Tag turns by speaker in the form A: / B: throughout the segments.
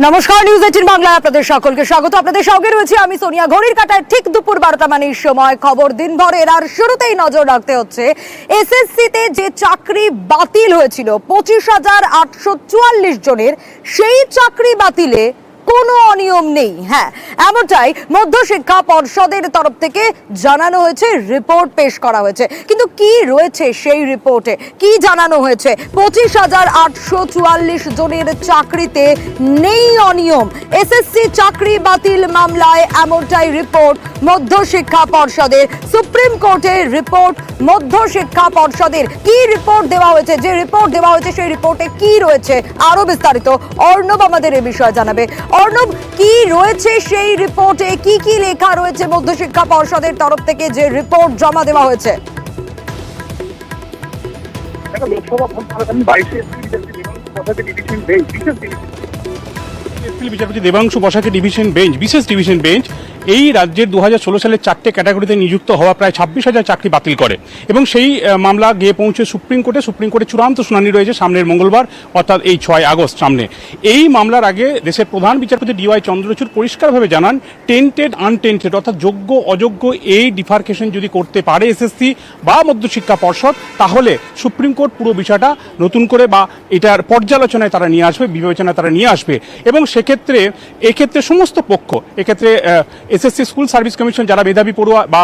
A: নমস্কার, নিউজ 18 বাংলায় আপনাদের সকলকে স্বাগত। আপনাদের সঙ্গে রয়েছে আমি সোনিয়া। ঘড়ির কাঁটায় ঠিক দুপুর 12টা মানে সময় খবর দিনভরের। আর শুরুতেই নজর রাখতে হচ্ছে এসএসসিতে যে চাকরি বাতিল হয়েছিল 25,844 জনের, সেই চাকরি বাতিলে কোনো অনিয়ম নেই। হ্যাঁ, এমনটাই মধ্যশিক্ষা পর্ষদের তরফ থেকে জানানো হয়েছে, রিপোর্ট পেশ করা হয়েছে। কিন্তু কি রয়েছে সেই রিপোর্টে, কি জানানো হয়েছে? 25,844 জনের চাকরিতে নেই অনিয়ম। এসএসসি চাকরি বাতিল মামলায় এমনটাই রিপোর্ট মধ্যশিক্ষা পর্ষদের। সুপ্রিম কোর্টের রিপোর্ট মধ্যশিক্ষা পর্ষদের। কি রিপোর্ট দেওয়া হয়েছে, যে রিপোর্ট দেওয়া হয়েছে সেই রিপোর্টে কি রয়েছে আরো বিস্তারিত অর্ণব আমাদের এই বিষয়ে জানাবে। অর্ণব, কি রয়েছে সেই রিপোর্টে, কি কি লেখা রয়েছে মধ্যশিক্ষা পর্ষদের তরফ থেকে যে রিপোর্ট জমা দেওয়া হয়েছে?
B: বিচারপতি দেবাংশু বসাকের ডিভিশন বেঞ্চ, বিশেষ ডিভিশন বেঞ্চ এই রাজ্যের 2016 সালের 4টে ক্যাটাগরিতে নিযুক্ত হওয়া প্রায় 26,000 চাকরি বাতিল করে এবং সেই মামলা গিয়ে পৌঁছে সুপ্রিম কোর্টে। সুপ্রিম কোর্টে চূড়ান্ত শুনানি রয়েছে সামনের মঙ্গলবার, অর্থাৎ এই 6 আগস্ট সামনে। এই মামলার আগে দেশের প্রধান বিচারপতি DY চন্দ্রচূড় পরিষ্কারভাবে জানান, টেন্টেড আনটেন্টেড অর্থাৎ যোগ্য অযোগ্য এই ডিফার্কেশন যদি করতে পারে এসএসসি বা মধ্যশিক্ষা পর্ষদ, তাহলে সুপ্রিম কোর্ট পুরো বিষয়টা নতুন করে বা এটার পর্যালোচনায় তারা নিয়ে আসবে, বিবেচনায় তারা নিয়ে আসবে। এবং সেক্ষেত্রে এক্ষেত্রে সমস্ত পক্ষ, এক্ষেত্রে এসএসসি স্কুল সার্ভিস কমিশন যারা মেধাবী পড়ুয়া বা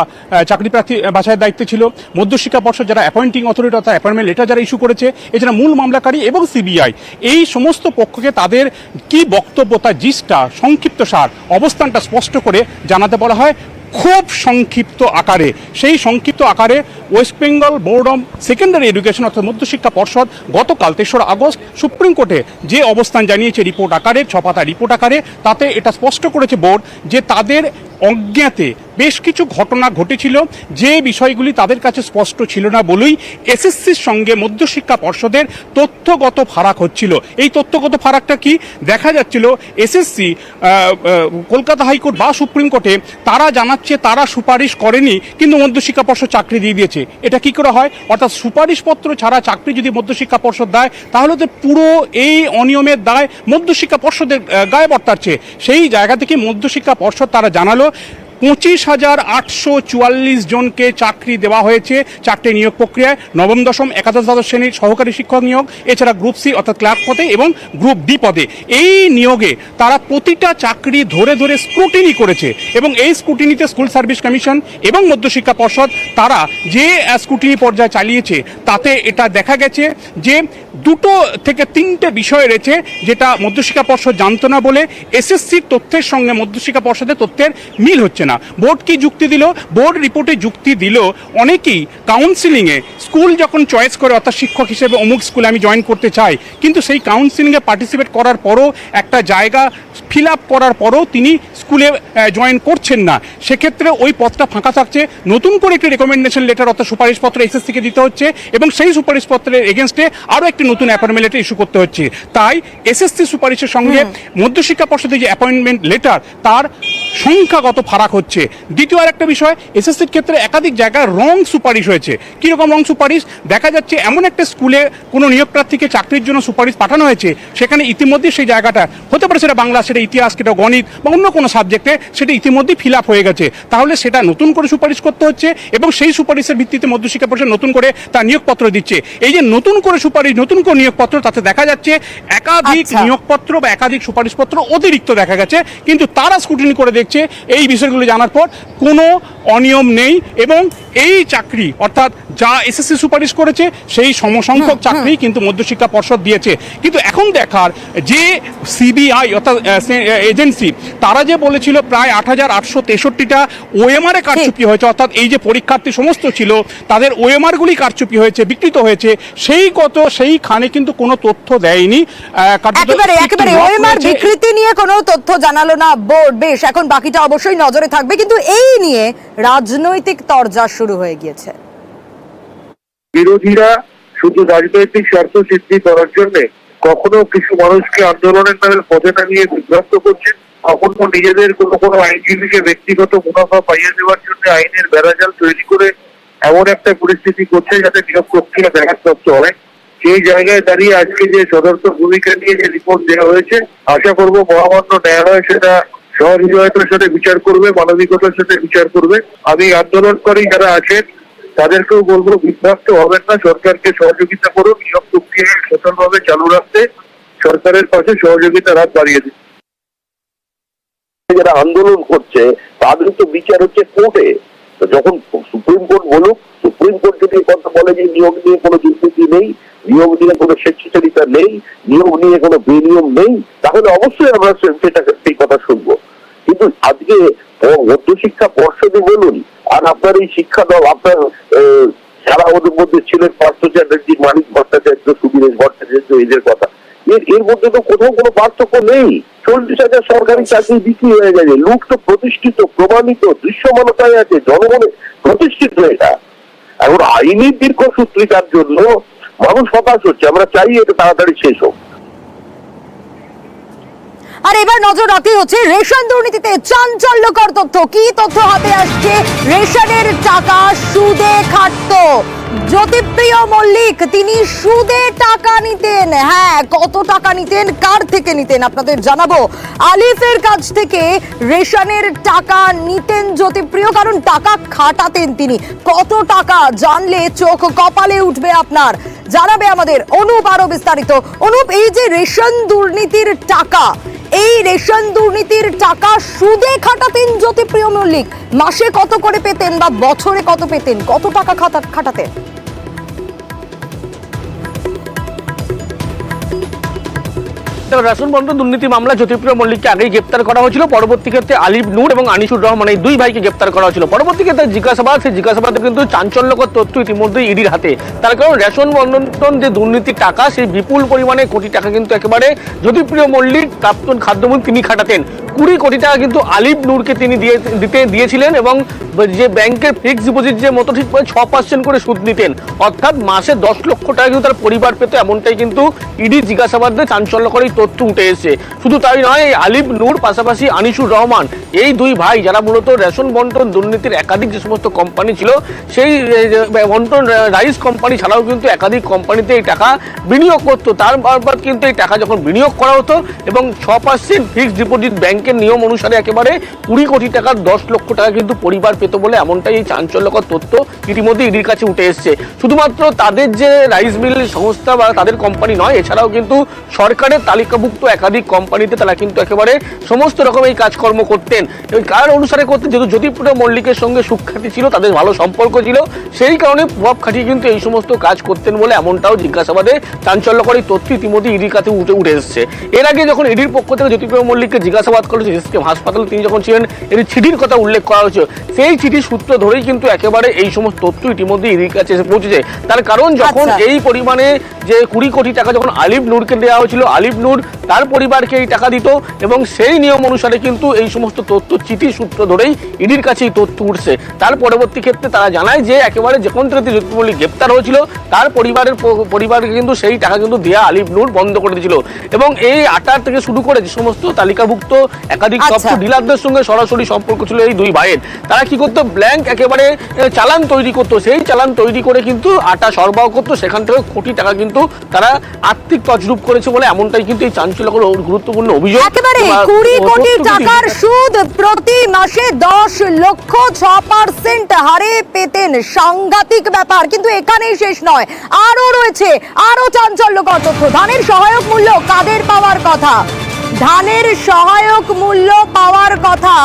B: চাকরি প্রার্থী বাছাইয়ের দায়িত্বে ছিল, মধ্যশিক্ষা পর্ষদ যারা অ্যাপয়েন্টিং অথরিটি অর্থাৎ অ্যাপয়েন্টমেন্ট লেটার যারা ইস্যু করেছে, এছাড়া মূল মামলাকারী এবং সিবিআই, এই সমস্ত পক্ষকে তাদের কি বক্তব্য, তার জিসটা, সংক্ষিপ্ত সার, অবস্থানটা স্পষ্ট করে জানাতে বলা হয় খুব সংক্ষিপ্ত আকারে। সেই সংক্ষিপ্ত আকারে West Bengal board of secondary education অর্থাৎ মধ্যশিক্ষা পর্ষদ গতকাল 3রা আগস্ট সুপ্রিম কোর্টে যে অবস্থান জানিয়েছে রিপোর্ট আকারে, 6 পাতা রিপোর্ট আকারে, তাতে এটা স্পষ্ট করেছে বোর্ড যে তাদের অজ্ঞাতে বেশ কিছু ঘটনা ঘটেছিল, যে বিষয়গুলি তাদের কাছে স্পষ্ট ছিল না বলেই এসএসসির সঙ্গে মধ্যশিক্ষা পর্ষদের তথ্যগত ফারাক হচ্ছিল। এই তথ্যগত ফারাকটা কি দেখা যাচ্ছিল, এসএসসি কলকাতা হাইকোর্ট বা সুপ্রিম কোর্টে তারা জানাচ্ছে তারা সুপারিশ করেনি, কিন্তু মধ্যশিক্ষা পর্ষদ চাকরি দিয়ে দিয়েছে। এটা কি করে হয়? অর্থাৎ সুপারিশপত্র ছাড়া চাকরি যদি মধ্যশিক্ষা পর্ষদ দেয়, তাহলে তো পুরো এই অনিয়মের দায় মধ্যশিক্ষা পর্ষদের গায়ে বর্তাচ্ছে। সেই জায়গা থেকে মধ্যশিক্ষা পর্ষদ তারা জানালো 25,844 জনকে চাকরি দেওয়া হয়েছে 4টে নিয়োগ প্রক্রিয়ায়, নবম দশম একাদশ দ্বাদশ শ্রেণীর সহকারী শিক্ষক নিয়োগ, এছাড়া গ্রুপ সি অর্থাৎ ক্লার্ক পদে এবং গ্রুপ ডি পদে। এই নিয়োগে তারা প্রতিটা চাকরি ধরে ধরে স্ক্রুটিনি করেছে এবং এই স্ক্রুটিনিতে স্কুল সার্ভিস কমিশন এবং মধ্যশিক্ষা পর্ষদ তারা যে স্ক্রুটিনি পর্যায়ে চালিয়েছে, তাতে এটা দেখা গেছে যে 2 থেকে 3টে বিষয় রয়েছে যেটা মধ্যশিক্ষা পর্ষদ জানতো না বলে এসএসসির তথ্যের সঙ্গে মধ্যশিক্ষা পর্ষদের তথ্যের মিল হচ্ছে না। বোর্ড কি যুক্তি দিল? বোর্ড রিপোর্টে যুক্তি দিল, অনেকেই কাউন্সিলিংয়ে স্কুল যখন চয়েস করে, অর্থাৎ শিক্ষক হিসেবে অমুক স্কুলে আমি জয়েন করতে চাই, কিন্তু সেই কাউন্সিলিংয়ে পার্টিসিপেট করার পরও একটা জায়গা ফিল আপ করার পরও তিনি স্কুলে জয়েন করছেন না, সেক্ষেত্রে ওই পদটা ফাঁকা থাকছে। নতুন করে একটি রেকমেন্ডেশন লেটার অর্থাৎ সুপারিশপত্র এসএসসিকে দিতে হচ্ছে এবং সেই সুপারিশপত্রের এগেনস্টে আরও একটি নতুন অ্যাপয়েন্টমেন্ট লেটার ইস্যু করতে হচ্ছে। তাই এসএসসি সুপারিশের সঙ্গে মধ্যশিক্ষা পর্ষদের যে অ্যাপয়েন্টমেন্ট লেটার, তার সংখ্যাগত ফারাক হচ্ছে। দ্বিতীয় আরেকটা বিষয়, এসএসসির ক্ষেত্রে একাধিক জায়গায় রং সুপারিশ হয়েছে। কীরকম রং সুপারিশ? দেখা যাচ্ছে এমন একটা স্কুলে কোনো নিয়োগ প্রার্থীকে চাকরির জন্য সুপারিশ পাঠানো হয়েছে, সেখানে ইতিমধ্যে সেই জায়গাটা হতে পারে সেটা বাংলা, সেটা ইতিহাস, সেটা গণিত বা অন্য কোনো সাবজেক্টে সেটা ইতিমধ্যেই ফিল আপ হয়ে গেছে। তাহলে সেটা নতুন করে সুপারিশ করতে হচ্ছে এবং সেই সুপারিশের ভিত্তিতে মধ্যশিক্ষা পর্ষদ নতুন করে তার নিয়োগপত্র দিচ্ছে। এই যে নতুন করে সুপারিশ, নতুন করে নিয়োগপত্র, তাতে দেখা যাচ্ছে একাধিক নিয়োগপত্র বা একাধিক সুপারিশপত্র অতিরিক্ত দেখা গেছে, কিন্তু তারা স্ক্রুটিনি করে দেখছে এই বিষয়গুলো জানার পর কোনো অনিয়ম নেই এবং এই চাকরি অর্থাৎ যা এসএসসি সুপারিশ করেছে সেই সমসংখ্যক চাকরি কিন্তু মধ্যশিক্ষা পর্ষদ দিয়েছে। কিন্তু এখন দেখার যে সিবিআই অর্থাৎ এজেন্সি, তারা যে বলেছিল প্রায় 8,863টা ওএমআর এ কারচুপি হয়েছে, অর্থাৎ এই যে পরীক্ষার্থী সমস্ত ছিল তাদের ওএমআরগুলি কারচুপি হয়েছে, বিকৃত হয়েছে, সেইখানে কিন্তু কোনো তথ্য দেয়নি।
A: একেবারে ওএমআর বিকৃতি নিয়ে কোনো তথ্য জানালো না বোর্ড। বেশ, এখন বাকিটা অবশ্যই নজরে থাকবে, কিন্তু এই নিয়ে রাজনৈতিক তরজা শুরু হয়ে গিয়েছে।
C: বিরোধীরা শুধু রাজনৈতিক স্বার্থ সিদ্ধি করার জন্য কখনো কিছু মানুষকে আন্দোলনের নামে পথে নামিয়ে বিভ্রান্ত করছেন, কখনো নিজেদের কোনো আইনজীবীকে ব্যক্তিগত মুনাফা পাইয়ে দেওয়ার জন্য আইনের বেড়াজাল তৈরি করে এমন একটা পরিস্থিতি করছে যাতে নিয়োগ প্রক্রিয়া ব্যাঘাতপ্রাপ্ত হয়। সেই জায়গায় দাঁড়িয়ে আজকে যে সদর্থ ভূমিকা নিয়ে যে রিপোর্ট দেওয়া হয়েছে, আশা করবো মহামান্য ন্যায়ালয় সেটা সহৃদয়তার সাথে বিচার করবে, মানবিকতার সাথে বিচার করবে। আমি আন্দোলনকারী যারা আছেন তাদেরকেও বলবো, বিভ্রান্ত হবেন না, সরকারকে সহযোগিতা করুন, নিয়োগ প্রক্রিয়া সচলভাবে চালু রাখতে সরকারের পাশে সহযোগিতার হাত বাড়িয়ে দিন।
D: যারা আন্দোলন করছে তাদের তো বিচার হচ্ছে কোর্টে। যখন সুপ্রিম কোর্ট বলুক, সুপ্রিম কোর্ট যদি কথা বলে যে নিয়োগ নিয়ে কোনো দুর্নীতি নেই, নিয়োগ নিয়ে কোনো স্বেচ্ছাচারিতা নেই, নিয়োগ নিয়ে কোনো বেনিয়ম নেই, তাহলে অবশ্যই আমরা সেটা সেই কথা শুনবো। কিন্তু আজকে মধ্যশিক্ষা পর্ষদে বলুন আর আপনার এই শিক্ষা দল, আপনার যারা ওদের মধ্যে ছিলেন পার্থ চ্যাটার্জি, মানিক ভট্টাচার্য, সুবীরেশ ভট্টাচার্য, এদের কথা এর মধ্যে তো কোথাও কোনো পার্থক্য নেই। 40,000 সরকারি চাকরি বিক্রি হয়ে গেছে, লোক তো প্রতিষ্ঠিত, প্রমাণিত, দৃশ্যমানতায় আছে, জনগণে প্রতিষ্ঠিত। এটা এখন আইনি দীর্ঘসূত্রিতার জন্য মানুষ হতাশ হচ্ছে। আমরা চাই এটা তাড়াতাড়ি শেষ হোক।
A: আর এবার নজর রাখতে হচ্ছে রেশন দুর্নীতিতে চাঞ্চল্যকর তথ্য। কি তথ্য হাতে আসছে? রেশনের টাকা সুদে খাটতো জ্যোতিপ্রিয় মল্লিক, তিনি সুদে টাকা নিতেন। হ্যাঁ, কত টাকা নিতেন, কার থেকে নিতেন আপনাদের জানাবো। আলিফের কাছ থেকে রেশনের টাকা নিতেন জ্যোতিপ্রিয়, কারণ টাকা খাটাতেন তিনি। কত টাকা জানলে চোখ কপালে উঠবে আপনার। জানাবে আমাদের অনুপ আরো বিস্তারিত। অনুপ, এই যে রেশন দুর্নীতির টাকা, এই রেশন দুর্নীতির টাকা সুদে খাটাতেন জ্যোতিপ্রিয় মল্লিক, মাসে কত করে পেতেন বা বছরে কত পেতেন, কত টাকা খাটাতেন?
E: রেশন বন্টন দুর্নীতি মামলা জ্যোতিপ্রিয় মল্লিককে আগেই গ্রেপ্তার করা হয়েছিল। পরবর্তী ক্ষেত্রে আলিফ নূর এবং আনিসুর রহমান, এই দুই ভাইকে গ্রেপ্তার করা হয়েছিল। পরবর্তী ক্ষেত্রে জিজ্ঞাসাবাদ, সেই জিজ্ঞাসাবাদে কিন্তু চাঞ্চল্যকর তথ্য ইতিমধ্যেই ইডির হাতে। তার কারণ রেশন বন্টন যে দুর্নীতির টাকা, সেই বিপুল পরিমাণে কোটি টাকা কিন্তু একেবারে জ্যোতিপ্রিয় মল্লিক, প্রাক্তন খাদ্যমন্ত্রী, তিনি খাটাতেন। 20 কোটি টাকা কিন্তু আলিফ নূরকে তিনি দিয়েছিলেন এবং যে ব্যাংকের ফিক্সড ডিপোজিট যে মতো ঠিক 6% করে সুদ নিতেন, অর্থাৎ মাসে 10 লক্ষ টাকা কিন্তু তার পরিবার পেত। এমনটাই কিন্তু ইডি জিজ্ঞাসাবাদে চাঞ্চল্যকর এই তথ্য উঠে এসেছে। শুধু তাই নয়, এই আলিফ নূর পাশাপাশি আনিসুর রহমান, এই দুই ভাই যারা মূলত রেশন বন্টন দুর্নীতির একাধিক যে সমস্ত কোম্পানি ছিল, সেই বন্টন রাইস কোম্পানি ছাড়াও কিন্তু একাধিক কোম্পানিতে এই টাকা বিনিয়োগ করতো। তার বারবার কিন্তু এই টাকা যখন বিনিয়োগ করা হতো এবং 6% ফিক্সড ডিপোজিট ব্যাংকের নিয়ম অনুসারে একেবারে 20 কোটি টাকার 10 লক্ষ টাকা কিন্তু পরিবার পেত বলে এমনটাই এই চাঞ্চল্যকর তথ্য ইতিমধ্যে ইডির কাছে উঠে এসছে। শুধুমাত্র তাদের যে রাইস মিল সংস্থা বা তাদের কোম্পানি নয়, এছাড়াও কিন্তু সরকারের তালিকাভুক্ত একাধিক কোম্পানিতে তারা কিন্তু একেবারে সমস্ত রকম এই কাজকর্ম করতেন। কার অনুসারে করতেন? যেহেতু জ্যোতিপ্রিয় মল্লিকের সঙ্গে সুখ্যাতি ছিল, তাদের ভালো সম্পর্ক ছিল, সেই কারণে প্রভাব খাটিয়ে কিন্তু এই সমস্ত কাজ করতেন বলে এমনটাও জিজ্ঞাসাবাদে চাঞ্চল্যকর এই তথ্য ইতিমধ্যে ইডির কাছে উঠে এসছে। এর আগে যখন ইডির পক্ষ থেকে জ্যোতিপ্রিয় মল্লিককে জিজ্ঞাসাবাদ করেছে এসকেএম হাসপাতালে, তিনি যখন ছিলেন, এর চিঠির কথা উল্লেখ করা হয়েছে। সেই চিঠির সূত্র ধরেই কিন্তু একেবারে এই সমস্ত তথ্য ইতিমধ্যে ইডির কাছে এসে পৌঁছেছে। তার কারণ যখন এই পরিমাণে যে 20 কোটি টাকা যখন আলিফ নূরকে দেওয়া হয়েছিল, আলিফ নূর তার পরিবারকে এই টাকা দিত এবং সেই নিয়ম অনুসারে কিন্তু এই সমস্ত তথ্য চিঠির সূত্র ধরেই ইডির কাছে এই তথ্য উঠছে। তার পরবর্তী ক্ষেত্রে তারা জানায় যে একেবারে যখন থেকে জ্যোতিপ্রিয় মল্লিক গ্রেপ্তার হয়েছিল, তার পরিবারকে কিন্তু সেই টাকা কিন্তু দেয়া আলিফ নূর বন্ধ করে দিয়েছিল এবং এই আটার থেকে শুরু করে যে সমস্ত তালিকাভুক্ত একাধিক সফট ডিলারদের সঙ্গে সরাসরি সম্পর্ক ছিল এই দুই ভাইয়ের, তারা কি করতো, ব্ল্যাঙ্ক একেবারে চালান তৈরি করতো। সেই চালান তৈরি করে কিন্তু আটা সরবরাহ করতো, সেখান থেকে কোটি টাকা কিন্তু তারা আর্থিক তছরূপ করেছে বলে এমনটাই কিন্তু এই চাঞ্চল্যকর গুরুত্বপূর্ণ অভিযোগ।
A: একেবারে 20 কোটি টাকার সুদ প্রতি মাসে 10 লক্ষ 6% হারে পেতেন। সাংঘাতিক ব্যাপার। কিন্তু এখানেই শেষ নয়, আরো রয়েছে আরো চাঞ্চল্যকর তথ্য। ধানের সহায়ক মূল্য কাদের পাওয়ার কথা? ধানের সহায়ক মূল্য পাওয়ার কথা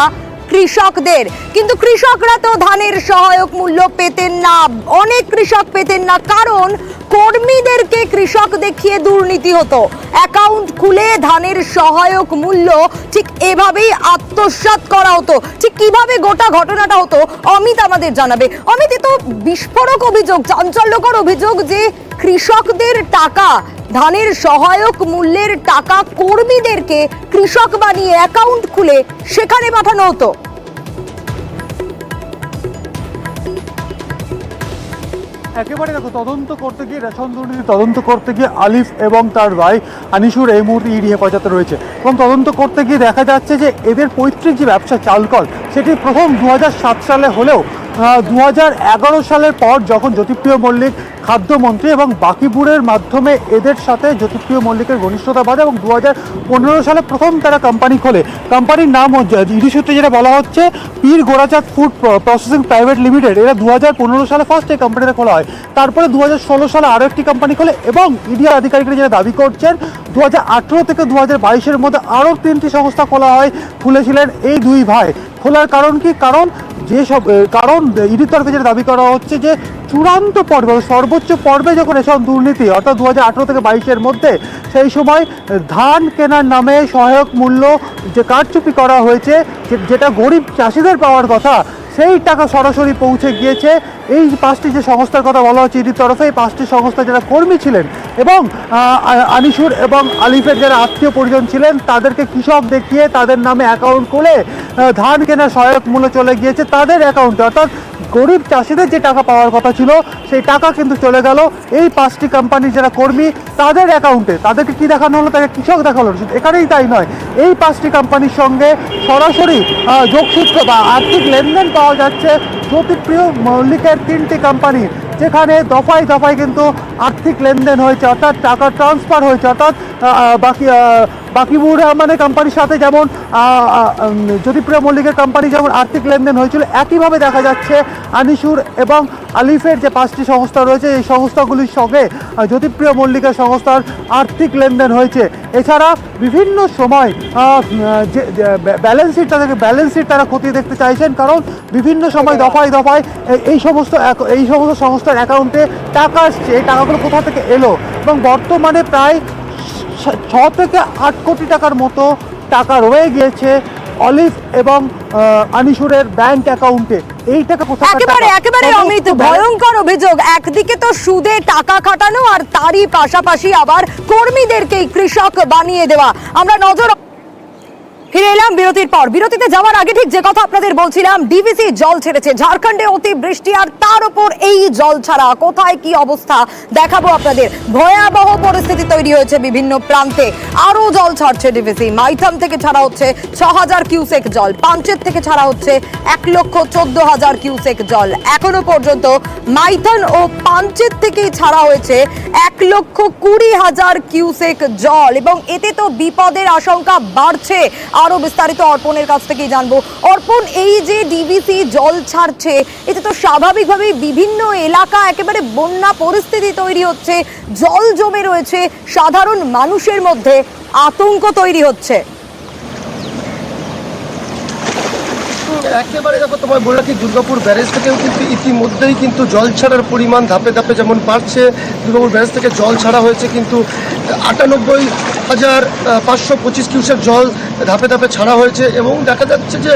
A: কৃষকদের, কিন্তু কৃষকরা তো ধানের সহায়ক মূল্য পেতেন না। অনেক কৃষক পেতেন না, কারণ কর্মীদেরকে কৃষক দেখিয়ে দুর্নীতি হতো। অ্যাকাউন্ট খুলে ধানের সহায়ক মূল্য ঠিক এভাবেই আত্মসাৎ করা হতো। ঠিক কিভাবে গোটা ঘটনাটা হতো অমিত আমাদের জানাবে। অমিত, এ তো বিস্ফোরক অভিযোগ, চাঞ্চল্যকর অভিযোগ যে কৃষকদের টাকা, ধানের সহায়ক মূল্যের টাকা কর্মীদেরকে কৃষক বানিয়ে অ্যাকাউন্ট খুলে সেখানে পাঠানো হতো।
F: একেবারে দেখো, তদন্ত করতে গিয়ে রেশন দুর্নীতি তদন্ত করতে গিয়ে আলিফ এবং তার ভাই আনিসুর এই মুহূর্তে ইডি হেফাজতে রয়েছে এবং তদন্ত করতে গিয়ে দেখা যাচ্ছে যে এদের পৈতৃক যে ব্যবসা চালকল, সেটি প্রথম 2007 সালে হলেও 2011 সালের পর যখন জ্যোতিপ্রিয় মল্লিক খাদ্যমন্ত্রী এবং বাকিপুরের মাধ্যমে এদের সাথে জ্যোতিপ্রিয় মল্লিকের ঘনিষ্ঠতা বাড়ে এবং 2015 সালে প্রথম তারা কোম্পানি খোলে। কোম্পানির নাম ইডি সূত্রে যেটা বলা হচ্ছে পীর Gorachand food processing private limited. এরা 2015 সালে ফার্স্ট এই কোম্পানিটা খোলা হয়। তারপরে 2016 সালে আরও একটি কোম্পানি খোলে এবং ইডি আধিকারিকরা যেটা দাবি করছেন 2018 থেকে 2022-এর মধ্যে আরও 3টি সংস্থা খোলা হয়, খুলেছিলেন এই দুই ভাই। খোলার কারণ কি? কারণ ইডির তরফে যেটা দাবি করা হচ্ছে যে চূড়ান্ত পর্বে সর্বোচ্চ পর্বে যখন এসব দুর্নীতি অর্থাৎ 2018 থেকে 22-এর মধ্যে সেই সময় ধান কেনার নামে সহায়ক মূল্য যে কারচুপি করা হয়েছে, যেটা গরিব চাষিদের পাওয়ার কথা, সেই টাকা সরাসরি পৌঁছে গিয়েছে এই 5টি যে সংস্থার কথা বলা হচ্ছে ইডির তরফে। এই 5টি সংস্থা যারা কর্মী ছিলেন এবং আনিসুর এবং আলিফের যারা আত্মীয় পরিজন ছিলেন তাদেরকে কৃষক দেখিয়ে তাদের নামে অ্যাকাউন্ট খুলে ধান কেনার সহায়ক মূল্য চলে গিয়েছে তাদের অ্যাকাউন্টে, অর্থাৎ গরিব চাষিদের যে টাকা পাওয়ার কথা ছিল সেই টাকা কিন্তু চলে গেল এই 5টি কোম্পানির যারা কর্মী তাদের অ্যাকাউন্টে। তাদেরকে কি দেখানো হলো? তাকে কৃষক দেখানো হলো। এখানেই তাই নয়, এই 5টি কোম্পানির সঙ্গে সরাসরি যোগসূত্র বা আর্থিক লেনদেন পাওয়া যাচ্ছে জ্যোতিপ্রিয় মল্লিকের 3টি কোম্পানি, যেখানে দফায় দফায় কিন্তু আর্থিক লেনদেন হয়েছে, অর্থাৎ টাকা ট্রান্সফার হয়েছে। অর্থাৎ বাকিবুর রহমানের কোম্পানির সাথে যেমন জ্যোতিপ্রিয় মল্লিকের কোম্পানি যেমন আর্থিক লেনদেন হয়েছিল, একইভাবে দেখা যাচ্ছে আনিসুর এবং আলিফের যে 5টি সংস্থা রয়েছে এই সংস্থাগুলির সঙ্গে জ্যোতিপ্রিয় মল্লিকের সংস্থার আর্থিক লেনদেন হয়েছে। এছাড়া বিভিন্ন সময় যে ব্যালেন্স শিট তারা খতিয়ে দেখতে চাইছেন, কারণ বিভিন্ন সময় দফায় দফায় এই সমস্ত সংস্থার অ্যাকাউন্টে টাকা আসছে। এই টাকাগুলো কোথা থেকে এলো? এবং বর্তমানে প্রায় 6 থেকে 8 কোটি টাকার মতো টাকা রয়ে গিয়েছে অলিভ এবং আনিসুরের ব্যাংক অ্যাকাউন্টে। এই টাকা কোথায়?
A: একেবারে অমিত, ভয়ঙ্কর অভিযোগ। একদিকে তো সুদে টাকা খাটানো আর তারই পাশাপাশি আবার কর্মীদেরকেই কৃষক বানিয়ে দেওয়া। আমরা নজর ফিরে এলাম বিরতির পর। বিরতিতে যাওয়ার আগে ঠিক যে কথা আপনাদের বলছিলাম, ডিভিসি জল ছেড়েছে ঝাড়খণ্ডে, অতি বৃষ্টি আর তার উপর এই জল ছাড়া কোথায় কি অবস্থা দেখাবো আপনাদের। ভয়াবহ পরিস্থিতি তৈরি হয়েছে বিভিন্ন প্রান্তে। আরো জল ছাড়ছে ডিভিসি। মাইথন থেকে ছাড়া হচ্ছে 6000 কিউসেক জল, পাঞ্চেত থেকে ছাড়া হচ্ছে 1,14,000 কিউসেক জল। এখনো পর্যন্ত মাইথন ও পাঞ্চেত থেকেই ছাড়া হয়েছে 1,20,000 কিউসেক জল এবং এতে তো বিপদের আশঙ্কা বাড়ছে। আরো বিস্তারিত অর্পণের কাছ থেকেই জানবো। অর্পণ, এই যে ডিভিসি জল ছাড়ছে এতে তো স্বাভাবিকভাবেই বিভিন্ন এলাকা একেবারে বন্যা পরিস্থিতি তৈরি হচ্ছে, জল জমে রয়েছে, সাধারণ মানুষের মধ্যে আতঙ্ক তৈরি হচ্ছে।
G: একেবারে দেখো, তোমায় বলে রাখি দুর্গাপুর ব্যারেজ থেকেও কিন্তু ইতিমধ্যেই কিন্তু জল ছাড়ার পরিমাণ ধাপে ধাপে যেমন বাড়ছে। দুর্গাপুর ব্যারেজ থেকে জল ছাড়া হয়েছে কিন্তু 98,525 কিউসেক জল ধাপে ধাপে ছাড়া হয়েছে এবং দেখা যাচ্ছে যে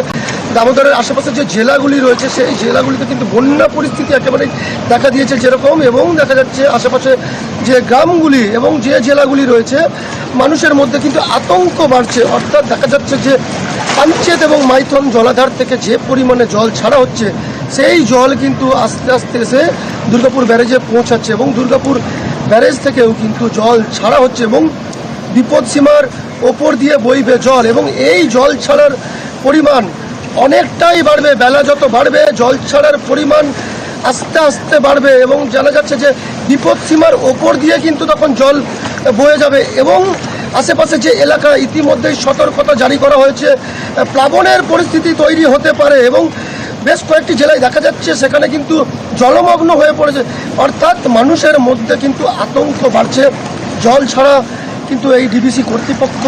G: দামোদরের আশেপাশে যে জেলাগুলি রয়েছে সেই জেলাগুলিতে কিন্তু বন্যা পরিস্থিতি একেবারে দেখা দিয়েছে যেরকম, এবং দেখা যাচ্ছে আশেপাশে যে গ্রামগুলি এবং যে জেলাগুলি রয়েছে মানুষের মধ্যে কিন্তু আতঙ্ক বাড়ছে। অর্থাৎ দেখা যাচ্ছে যে পাঞ্চেত এবং মাইথন জলাধার থেকে যে পরিমাণে জল ছাড়া হচ্ছে সেই জল কিন্তু আস্তে আস্তে এসে দুর্গাপুর ব্যারেজে পৌঁছাচ্ছে এবং দুর্গাপুর ব্যারেজ থেকেও কিন্তু জল ছাড়া হচ্ছে এবং বিপদসীমার ওপর দিয়ে বইবে জল এবং এই জল ছাড়ার পরিমাণ অনেকটাই বাড়বে। বেলা যত বাড়বে জল ছাড়ার পরিমাণ আস্তে আস্তে বাড়বে এবং জানা যাচ্ছে যে বিপদসীমার ওপর দিয়ে কিন্তু তখন জল বয়ে যাবে এবং আশেপাশে যে এলাকা ইতিমধ্যেই সতর্কতা জারি করা হয়েছে, প্লাবনের পরিস্থিতি তৈরি হতে পারে এবং বেশ কয়েকটি জেলায় দেখা যাচ্ছে সেখানে কিন্তু জলমগ্ন হয়ে পড়েছে। অর্থাৎ মানুষের মধ্যে কিন্তু আতঙ্ক বাড়ছে। জল ছাড়া কিন্তু এই ডিভিসি কর্তৃপক্ষ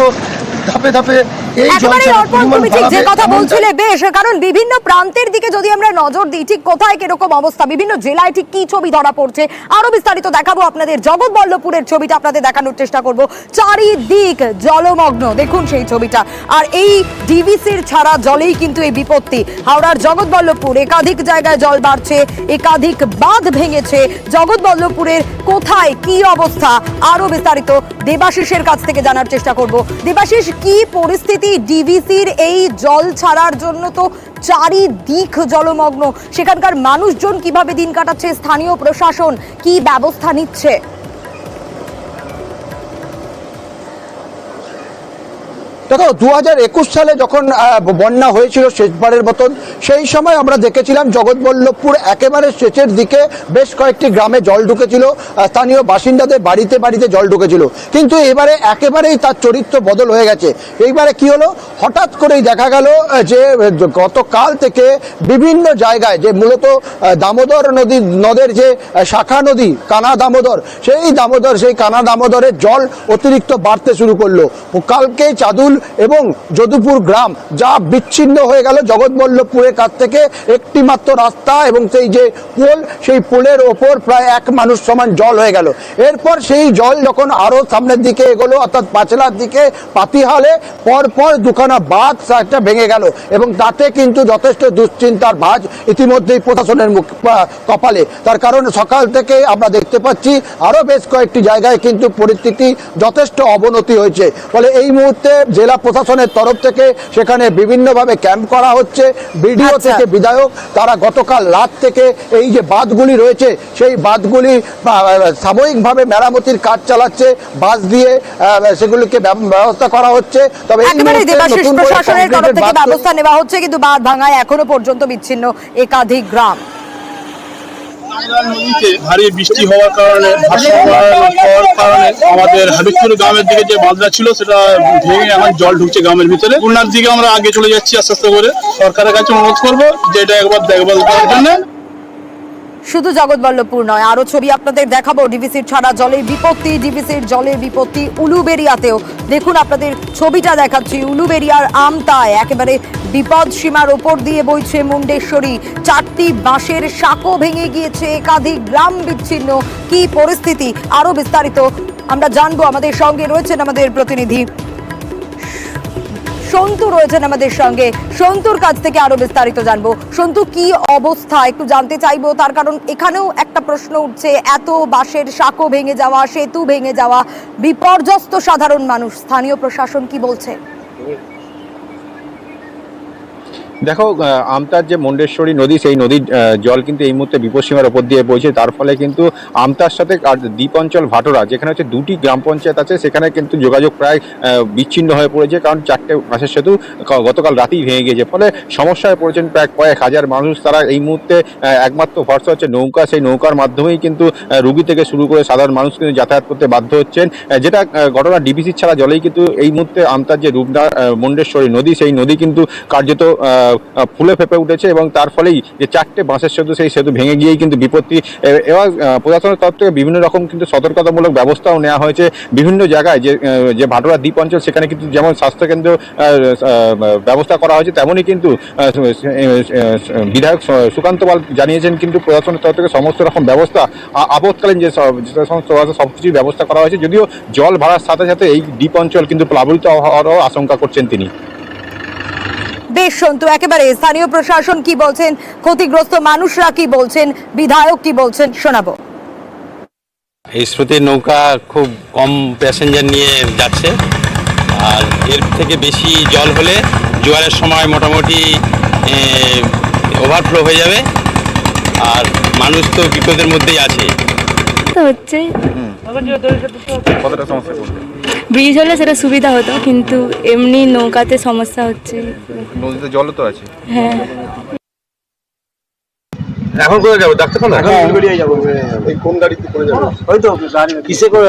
G: ধাপে ধাপে এই জল ছাড়ার পরিমাণ বাড়াবে।
A: যে কথা বলছিলে বেশ, কারণ বিভিন্ন প্রান্তের দিকে যদি আমরা নজর দিই ঠিক কোথায় কিরকম অবস্থা, বিভিন্ন জেলায় ঠিক কি ছবি ধরা পড়ছে আরো বিস্তারিত দেখাবো আপনাদের। জগৎবল্লভপুরের ছবিটা আপনাদের দেখানোর চেষ্টা করব। চারিদিক জলমগ্ন, দেখুন সেই ছবিটা। আর এই ডিভিসির ছাড়া জলেই কিন্তু এই বিপত্তি। হাওড়ার জগৎবল্লভপুর একাধিক জায়গায় জল বাড়ছে, একাধিক বাঁধ ভেঙেছে। জগৎবল্লভপুরের কোথায় কি অবস্থা আরো বিস্তারিত দেবাশিসের কাছ থেকে জানার চেষ্টা করব। দেবাশিস, কি পরিস্থিতি ডিভিসির এই জল ছাড়ার জন্য? তো চারিদিক জলমগ্ন, সেখানকার মানুষজন কিভাবে দিন কাটাচ্ছে, স্থানীয় প্রশাসন কি ব্যবস্থা নিচ্ছে?
H: দেখো 2021 সালে যখন বন্যা হয়েছিল শেষবারের মতন, সেই সময় আমরা দেখেছিলাম জগৎবল্লভপুর একেবারে শেষের দিকে বেশ কয়েকটি গ্রামে জল ঢুকেছিল, স্থানীয় বাসিন্দাদের বাড়িতে বাড়িতে জল ঢুকেছিল। কিন্তু এবারে একেবারেই তার চরিত্র বদল হয়ে গেছে। এইবারে কি হলো, হঠাৎ করেই দেখা গেল যে গতকাল থেকে বিভিন্ন জায়গায় যে মূলত দামোদর নদের যে শাখা নদী কানা দামোদর, সেই কানা দামোদরের জল অতিরিক্ত বাড়তে শুরু করলো। কালকে চাদুল এবং যদুপুর গ্রাম যা বিচ্ছিন্ন হয়ে গেল জগৎবল্লভপুরের কাছ থেকে, একটি মাত্র রাস্তা এবং সেই যে পোল, সেই পোলের ওপর প্রায় 1 মানুষ সমান জল হয়ে গেল। এরপর সেই জল যখন আরো সামনের দিকে এগোলো, অর্থাৎ পাঁচলার দিকে পাতিহালে পরপর দুখানা বাঁধ একটা ভেঙে গেল এবং তাতে কিন্তু যথেষ্ট দুশ্চিন্তার ভাঁজ ইতিমধ্যেই প্রশাসনের কপালে। তার কারণ সকাল থেকে আমরা দেখতে পাচ্ছি আরো বেশ কয়েকটি জায়গায় কিন্তু পরিস্থিতি যথেষ্ট অবনতি হয়েছে। ফলে এই মুহূর্তে জেলা প্রশাসনের তরফ থেকে সেখানে বিভিন্নভাবে ক্যাম্প করা হচ্ছে। বিডিও থেকে বিধায়ক তারা গতকাল রাত থেকে এই যে বাঁধগুলি রয়েছে সেই বাঁধগুলি সাময়িকভাবে মেরামতির কাজ চালাচ্ছে, বাস দিয়ে সেগুলিকে ব্যবস্থা করা হচ্ছে। তবে
A: একেবারে দেবাশিস প্রশাসনের তরফ থেকে ব্যবস্থা নেওয়া হচ্ছে, কিন্তু বাঁধ ভাঙায় এখনো পর্যন্ত বিচ্ছিন্ন একাধিক গ্রাম।
I: ভারী বৃষ্টি হওয়ার কারণে আমাদের হাবিবপুর গ্রামের দিকে যে বাঁধটা ছিল সেটা ভেঙে এখন জল ঢুকছে গ্রামের ভিতরে। খুলনার দিকে আমরা আগে চলে যাচ্ছি আস্তে আস্তে করে। সরকারের কাছে অনুরোধ করবো যে এটা একবার দেখভাল করার জন্য।
A: শুধু জগৎবল্লভপুর নয়, আরো ছবি আপনাদের দেখাবো। ডিভিসির ছাড়া জলের বিপত্তি, ডিভিসির জলের বিপত্তি উলুবেড়িয়াতেও। দেখুন আপনাদের ছবিটা দেখাচ্ছি, উলুবেড়িয়ার আমতায় একেবারে বিপদ সীমার ওপর দিয়ে বইছে মুন্ডেশ্বরী। 4টি বাঁশের সাঁকো ভেঙে গিয়েছে, একাধিক গ্রাম বিচ্ছিন্ন। কি পরিস্থিতি আরো বিস্তারিত আমরা জানবো। আমাদের সঙ্গে রয়েছেন আমাদের প্রতিনিধি সন্তু রয়েছেন আমাদের সঙ্গে। সন্তুর কাছ থেকে আরো বিস্তারিত জানবো। সন্তু, কি অবস্থা একটু জানতে চাইবো, তার কারণ এখানেও একটা প্রশ্ন উঠছে, এত বাঁশের সাঁকো ভেঙে যাওয়া, সেতু ভেঙে যাওয়া, বিপর্যস্ত সাধারণ মানুষ, স্থানীয় প্রশাসন কি বলছে?
J: দেখো, আমতার যে মুন্ডেশ্বরী নদী, সেই নদীর জল কিন্তু এই মুহূর্তে বিপদসীমার ওপর দিয়ে বইছে। তার ফলে কিন্তু আমতার সাথে দ্বীপাঞ্চল ভাটোরা, যেখানে হচ্ছে 2টি গ্রাম পঞ্চায়েত আছে, সেখানে কিন্তু যোগাযোগ প্রায় বিচ্ছিন্ন হয়ে পড়েছে। কারণ 4টে বাঁশের সেতু গতকাল রাতেই ভেঙে গিয়েছে। ফলে সমস্যায় পড়েছেন প্রায় কয়েক হাজার মানুষ। তারা এই মুহূর্তে একমাত্র ভরসা হচ্ছে নৌকা। সেই নৌকার মাধ্যমেই কিন্তু রুগী থেকে শুরু করে সাধারণ মানুষ কিন্তু যাতায়াত করতে বাধ্য হচ্ছেন। যেটা ঘটনা ডিবিসি ছাড়া জলেই কিন্তু এই মুহূর্তে আমতার যে রূপনা মুন্ডেশ্বরী নদী, সেই নদী কিন্তু কার্যত ফুলে ফেপে উঠেছে এবং তার ফলেই যে 4টে বাঁশের সেতু, সেই সেতু ভেঙে গিয়েই কিন্তু বিপত্তি। এবার প্রশাসনের তরফ থেকে বিভিন্ন রকম কিন্তু সতর্কতামূলক ব্যবস্থাও নেওয়া হয়েছে বিভিন্ন জায়গায়। যে ভাটোরা দ্বীপ অঞ্চল, সেখানে কিন্তু যেমন স্বাস্থ্যকেন্দ্র ব্যবস্থা করা হয়েছে, তেমনই কিন্তু বিধায়ক সুকান্ত পাল জানিয়েছেন কিন্তু প্রশাসনের তরফ থেকে সমস্ত রকম ব্যবস্থা, আপৎকালীন যে সমস্ত সব কিছুই ব্যবস্থা করা হয়েছে। যদিও জল বাড়ার সাথে সাথে এই দ্বীপ অঞ্চল কিন্তু প্লাবিত হওয়ারও আশঙ্কা করছেন তিনি।
A: বেশ সন্তু, একেবারে স্থানীয় প্রশাসন কি বলছেন, ক্ষতিগ্রস্ত মানুষরা কি বলছেন, বিধায়ক কি বলছেন শোনাবো।
K: এই স্রোতের নৌকা খুব কম প্যাসেঞ্জার নিয়ে যাচ্ছে, আর এর থেকে বেশি জল হলে জোয়ারের সময় মোটামুটি ওভারফ্লো হয়ে যাবে, আর মানুষ তো বিপদের মধ্যেই আছে।
L: হচ্ছে ব্রিজ হলে সেটা সুবিধা হতো, কিন্তু এমনি নৌকাতে সমস্যা হচ্ছে।
J: নদীতে জলও তো আছে।
L: হ্যাঁ,
J: এখন কোথায় যাবো? ডাক্তার খানা?
G: কোন গাড়িতে করে যাবে?
M: ওই তো কিসে করে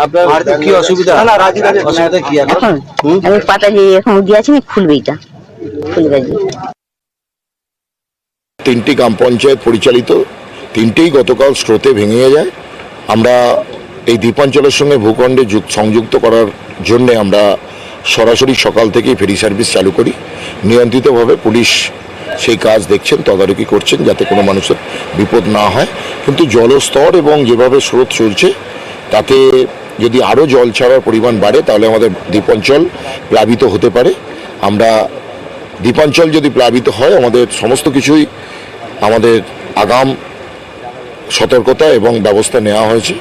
M: আপনার কি অসুবিধা? অসুবিধা কি এখন?
N: আমি পাতা যে এখন দিয়েছি খুলবে, এটা খুলবে।
D: 3টি গ্রাম পঞ্চায়েত পরিচালিত, 3টেই গতকাল স্রোতে ভেঙে যায়। আমরা এই দ্বীপাঞ্চলের সঙ্গে ভূখণ্ডে সংযুক্ত করার জন্যে আমরা সরাসরি সকাল থেকেই ফেরি সার্ভিস চালু করি। নিয়ন্ত্রিতভাবে পুলিশ সেই কাজ দেখছেন, তদারকি করছেন যাতে কোনো মানুষের বিপদ না হয়। কিন্তু জলস্তর এবং যেভাবে স্রোত চলছে তাতে যদি আরও জল ছাড়ার পরিমাণ বাড়ে তাহলে আমাদের দ্বীপাঞ্চল প্লাবিত হতে পারে। আমরা দ্বীপাঞ্চল যদি প্লাবিত হয়, আমাদের সমস্ত কিছুই আমাদের আগাম সতর্কতা এবং ব্যবস্থা নেওয়া হয়েছে।